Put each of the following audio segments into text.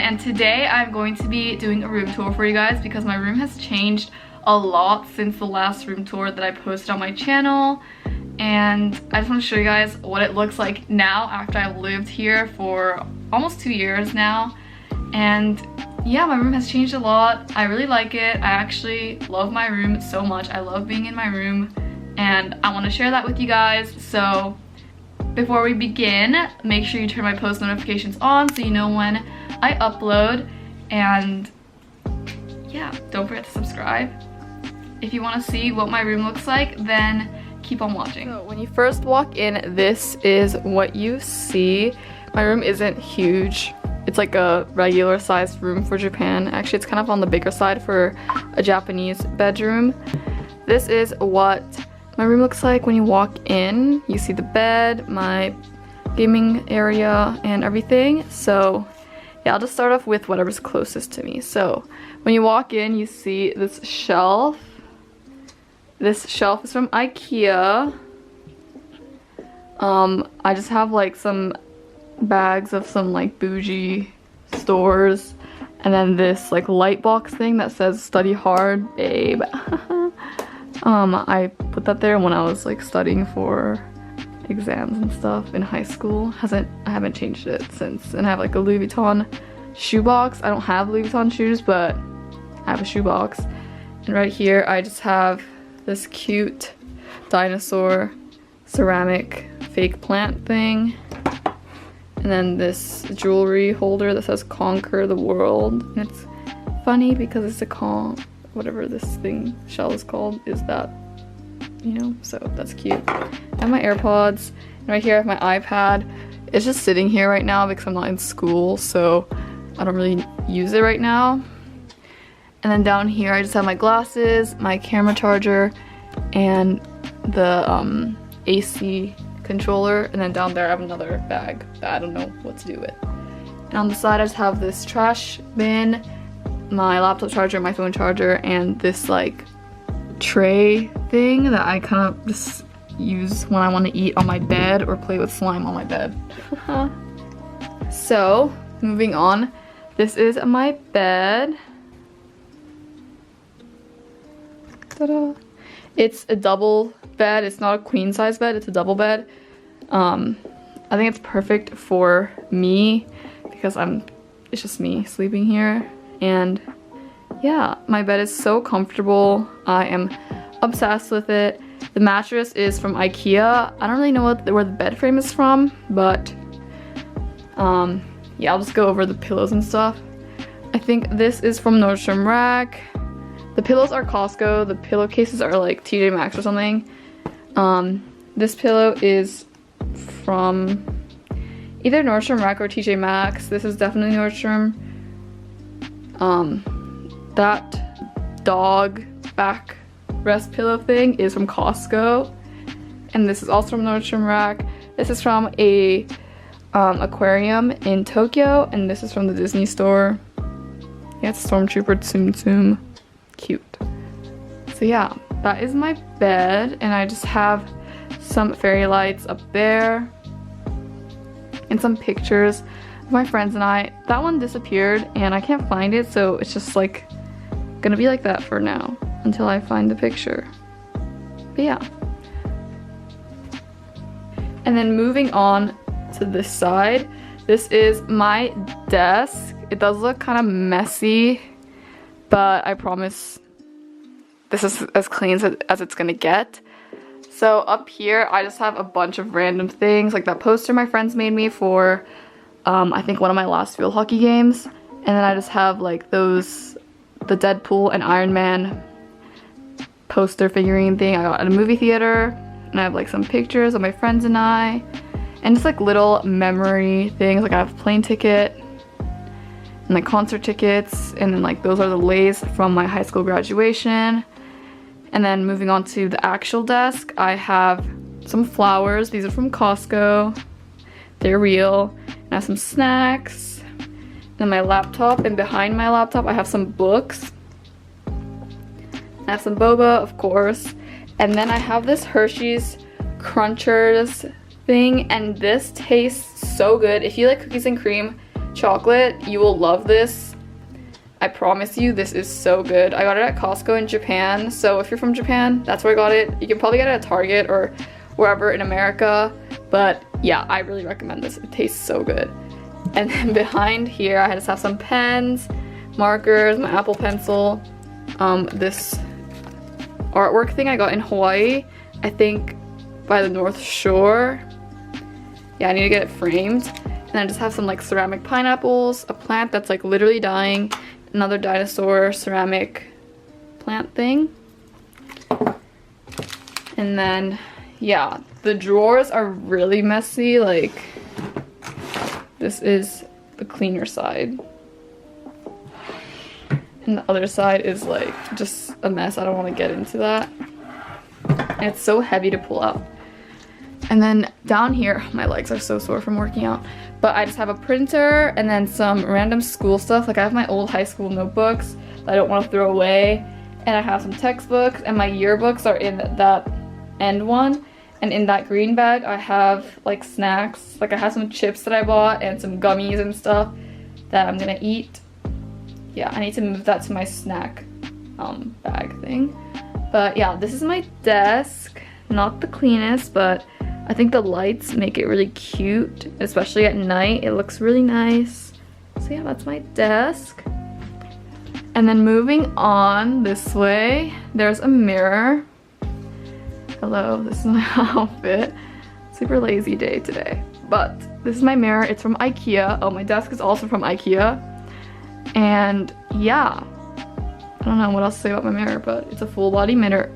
and today I'm going to be doing a room tour for you guys because my room has changed a lot since the last room tour that I posted on my channel, and I just want to show you guys what it looks like now after I've lived here for almost 2 years now. And yeah, my room has changed a lot. I really like it. I actually love my room so much. I love being in my room and I want to share that with you guys. So before we begin, make sure you turn my post notifications on so you know when I upload, and yeah, don't forget to subscribe. If you want to see what my room looks like, then keep on watching. So when you first walk in, this is what you see. My room isn't huge. It's like a regular sized room for Japan. Actually, it's kind of on the bigger side for a Japanese bedroom. This is what my room looks like when you walk in. You see the bed, my gaming area, and everything. So yeah, I'll just start off with whatever's closest to me. So when you walk in, you see this shelf. This shelf is from IKEA. I just have like some bags of some like bougie stores, and then this like light box thing that says study hard babe. I put that there when I was like studying for exams and stuff in high school. I haven't changed it since. And I have like a Louis Vuitton shoebox. I don't have Louis Vuitton shoes, but I have a shoebox. And right here I just have this cute dinosaur ceramic fake plant thing. And then this jewelry holder that says conquer the world. And it's funny because it's a whatever this thing shell is called is that, you know, so that's cute. I have my AirPods, and right here I have my iPad. It's just sitting here right now because I'm not in school, so I don't really use it right now. And then down here I just have my glasses, my camera charger, and the AC controller, and then down there I have another bag that I don't know what to do with. And on the side I just have this trash bin, my laptop charger, my phone charger, and this like tray thing that I kind of just use when I want to eat on my bed or play with slime on my bed. So moving on, this is my bed. Ta-da! It's a double bed. It's not a queen size bed, it's a double bed. I think it's perfect for me because it's just me sleeping here. And yeah, my bed is so comfortable. I am obsessed with it. The mattress is from IKEA. I don't really know where the bed frame is from, but yeah, I'll just go over the pillows and stuff. I think this is from Nordstrom Rack. The pillows are Costco. The pillowcases are like TJ Maxx or something. This pillow is from either Nordstrom Rack or TJ Maxx. This is definitely Nordstrom. That dog back rest pillow thing is from Costco. And this is also from Nordstrom Rack. This is from a aquarium in Tokyo, and this is from the Disney store. Yeah, it's Stormtrooper Tsum Tsum. Cute. So yeah, that is my bed, and I just have some fairy lights up there and some pictures of my friends and I. That one disappeared and I can't find it, so it's just like gonna be like that for now until I find the picture. But yeah. And then moving on to this side, this is my desk. It does look kind of messy, but I promise this is as clean as it's gonna get. So up here, I just have a bunch of random things, like that poster my friends made me for, I think one of my last field hockey games. And then I just have like the Deadpool and Iron Man poster figurine thing I got at a movie theater. And I have like some pictures of my friends and I. And just like little memory things, like I have a plane ticket and like concert tickets, and then like those are the lays from my high school graduation. And then moving on to the actual desk, I have some flowers. These are from Costco. They're real. And I have some snacks. And my laptop, and behind my laptop I have some books. I have some boba, of course. And then I have this Hershey's Crunchers thing, and this tastes so good. If you like cookies and cream, chocolate. You will love this. I promise you, this is so good. I got it at Costco in Japan, so if you're from Japan, that's where I got it. You can probably get it at Target or wherever in America, but yeah, I really recommend this. It tastes so good. And then behind here, I just have some pens, markers, my Apple Pencil, this artwork thing I got in Hawaii, I think by the North Shore. Yeah, I need to get it framed. And I just have some like ceramic pineapples, a plant that's like literally dying, another dinosaur ceramic plant thing. And then, yeah, the drawers are really messy. Like, this is the cleaner side. And the other side is like just a mess. I don't want to get into that. And it's so heavy to pull out. And then down here, my legs are so sore from working out. But I just have a printer and then some random school stuff. Like I have my old high school notebooks that I don't want to throw away. And I have some textbooks and my yearbooks are in that end one. And in that green bag, I have like snacks. Like I have some chips that I bought and some gummies and stuff that I'm gonna eat. Yeah, I need to move that to my snack bag thing. But yeah, this is my desk. Not the cleanest, but I think the lights make it really cute, especially at night. It looks really nice. So yeah, that's my desk. And then moving on this way, there's a mirror. Hello, this is my outfit. Super lazy day today. But this is my mirror. It's from IKEA. Oh, my desk is also from IKEA. And yeah, I don't know what else to say about my mirror, but it's a full body mirror.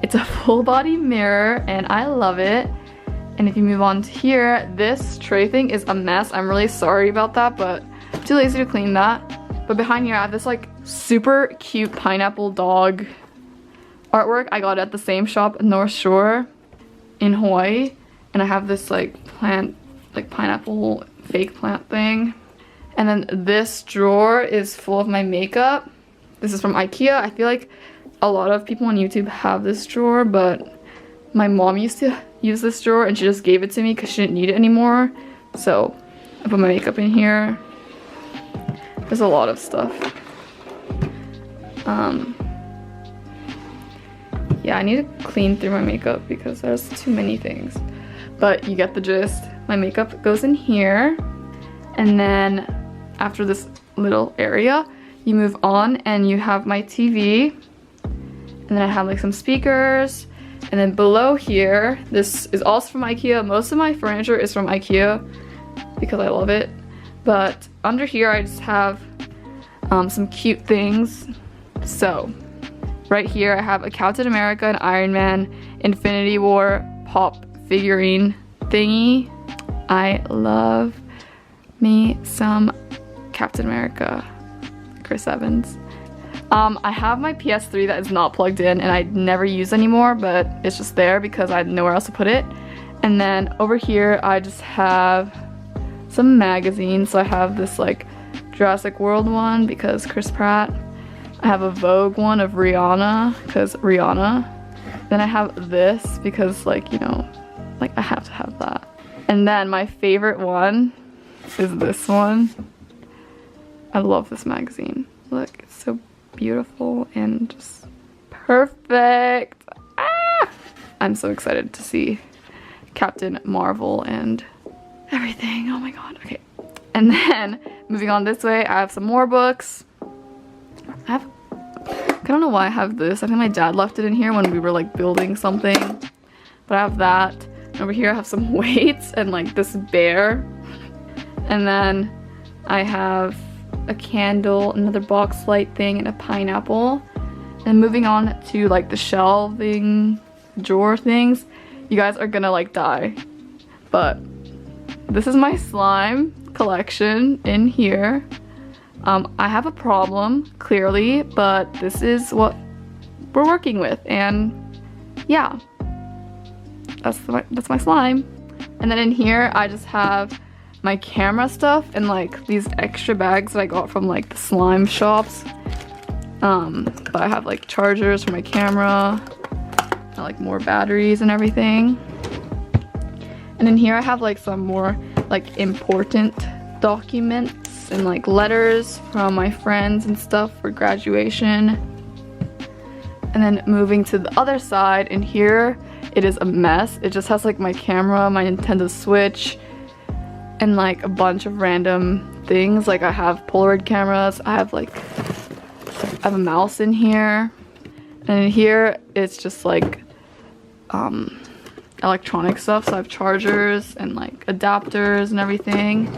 It's a full body mirror and I love it. And if you move on to here, this tray thing is a mess. I'm really sorry about that, but I'm too lazy to clean that. But behind here I have this like super cute pineapple dog artwork. I got it at the same shop in North Shore in Hawaii. And I have this like plant, like pineapple fake plant thing. And then this drawer is full of my makeup. This is from IKEA. I feel like a lot of people on YouTube have this drawer, but my mom used to use this drawer and she just gave it to me because she didn't need it anymore. So I put my makeup in here. There's a lot of stuff. Yeah, I need to clean through my makeup because there's too many things. But you get the gist. My makeup goes in here. And then after this little area, you move on and you have my TV. And then I have like some speakers. And then below here, this is also from IKEA. Most of my furniture is from IKEA because I love it. But under here, I just have some cute things. So right here, I have a Captain America and Iron Man Infinity War pop figurine thingy. I love me some Captain America, Chris Evans. I have my PS3 that is not plugged in and I never use anymore, but it's just there because I had nowhere else to put it. And then over here, I just have some magazines. So I have this like Jurassic World one because Chris Pratt. I have a Vogue one of Rihanna because Rihanna. Then I have this because like, you know, like I have to have that. And then my favorite one is this one. I love this magazine. Look, it's so beautiful and just perfect. Ah! I'm so excited to see Captain Marvel and everything. Oh my god. Okay. And then moving on this way, I have some more books. I don't know why I have this. I think my dad left it in here when we were like building something. But I have that. And over here I have some weights and like this bear. And then I have a candle, another box light thing, and a pineapple. And moving on to like the shelving drawer things, you guys are gonna like die. But this is my slime collection in here. I have a problem, clearly, but this is what we're working with, and yeah, that's my slime. And then in here, I just have my camera stuff and like these extra bags that I got from like the slime shops. But I have like chargers for my camera, and, like more batteries and everything. And in here I have like some more like important documents and like letters from my friends and stuff for graduation. And then moving to the other side, in here it is a mess. It just has like my camera, my Nintendo Switch, and like a bunch of random things. Like I have Polaroid cameras, I have a mouse in here, and in here it's just like electronic stuff. So I have chargers and like adapters and everything.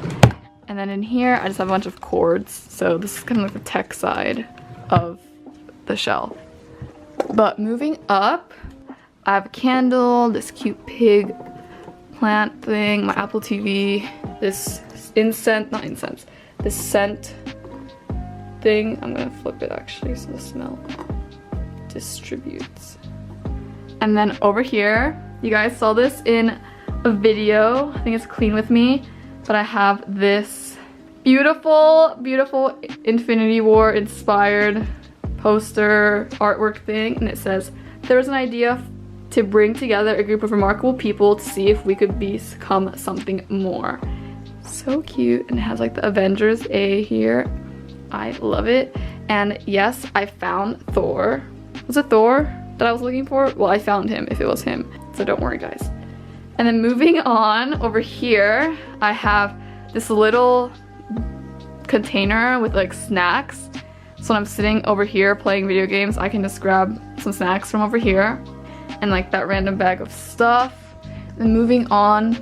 And then in here I just have a bunch of cords. So this is kind of like the tech side of the shelf. But moving up, I have a candle, this cute pig plant thing, my Apple TV, this this scent thing. I'm gonna flip it actually so the smell distributes. And then over here, you guys saw this in a video, I think it's Clean With Me, but I have this beautiful, beautiful Infinity War inspired poster artwork thing, and it says, "There was an idea to bring together a group of remarkable people to see if we could become something more." So cute, and it has like the Avengers A here. I love it. And yes, I found Thor. Was it Thor that I was looking for? Well, I found him if it was him, so don't worry guys. And then moving on, over here I have this little container with like snacks. So when I'm sitting over here playing video games, I can just grab some snacks from over here and like that random bag of stuff. And moving on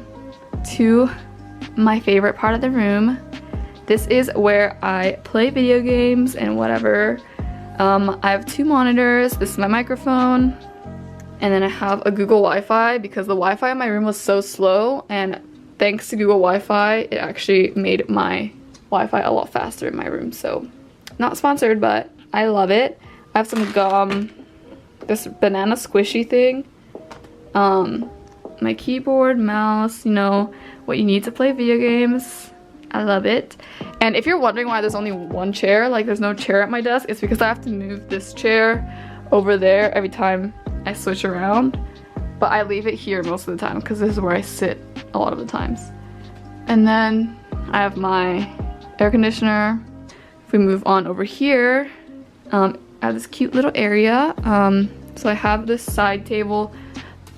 to my favorite part of the room. This is where I play video games and whatever. I have two monitors. This is my microphone. And then I have a Google Wi-Fi because the Wi-Fi in my room was so slow, and thanks to Google Wi-Fi, it actually made my Wi-Fi a lot faster in my room. So not sponsored, but I love it. I have some gum, this banana squishy thing, my keyboard, mouse, you know, what you need to play video games. I love it. And if you're wondering why there's only one chair, like there's no chair at my desk, it's because I have to move this chair over there every time I switch around. But I leave it here most of the time because this is where I sit a lot of the times. And then I have my air conditioner. If we move on over here, I have this cute little area. So I have this side table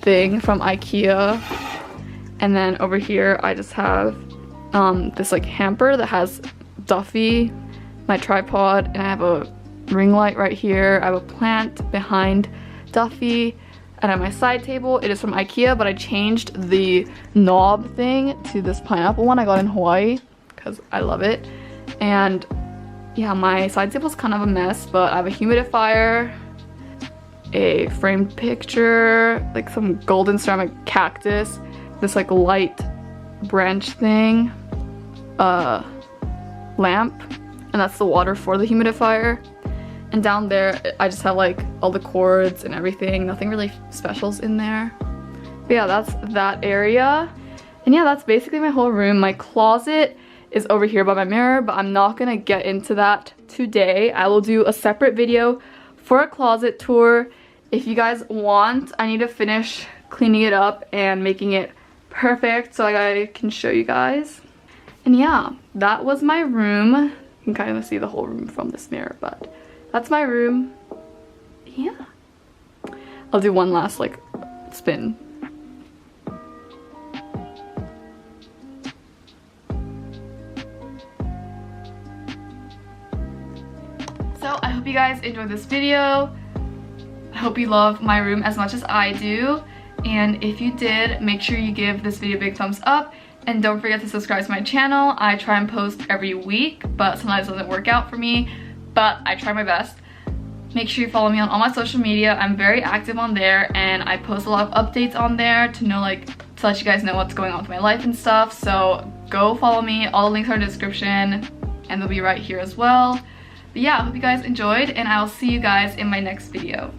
thing from IKEA. And then over here I just have this like hamper that has Duffy, my tripod, and I have a ring light right here. I have a plant behind Duffy, and I have my side table. It is from IKEA, but I changed the knob thing to this pineapple one I got in Hawaii because I love it. And yeah, my side table is kind of a mess, but I have a humidifier, a framed picture, like some golden ceramic cactus, this like light branch thing, lamp, and that's the water for the humidifier. And down there I just have like all the cords and everything, nothing really special's in there. But yeah, that's that area. And yeah, that's basically my whole room. My closet is over here by my mirror, but I'm not gonna get into that today. I will do a separate video for a closet tour if you guys want. I need to finish cleaning it up and making it perfect so I can show you guys. And yeah, that was my room. You can kind of see the whole room from this mirror, but that's my room. Yeah, I'll do one last like spin. So I hope you guys enjoyed this video. I hope you love my room as much as I do. And if you did, make sure you give this video a big thumbs up. And don't forget to subscribe to my channel. I try and post every week, but sometimes it doesn't work out for me. But I try my best. Make sure you follow me on all my social media. I'm very active on there, and I post a lot of updates on there to know, like, to let you guys know what's going on with my life and stuff. So go follow me. All the links are in the description, and they'll be right here as well. But yeah, I hope you guys enjoyed, and I'll see you guys in my next video.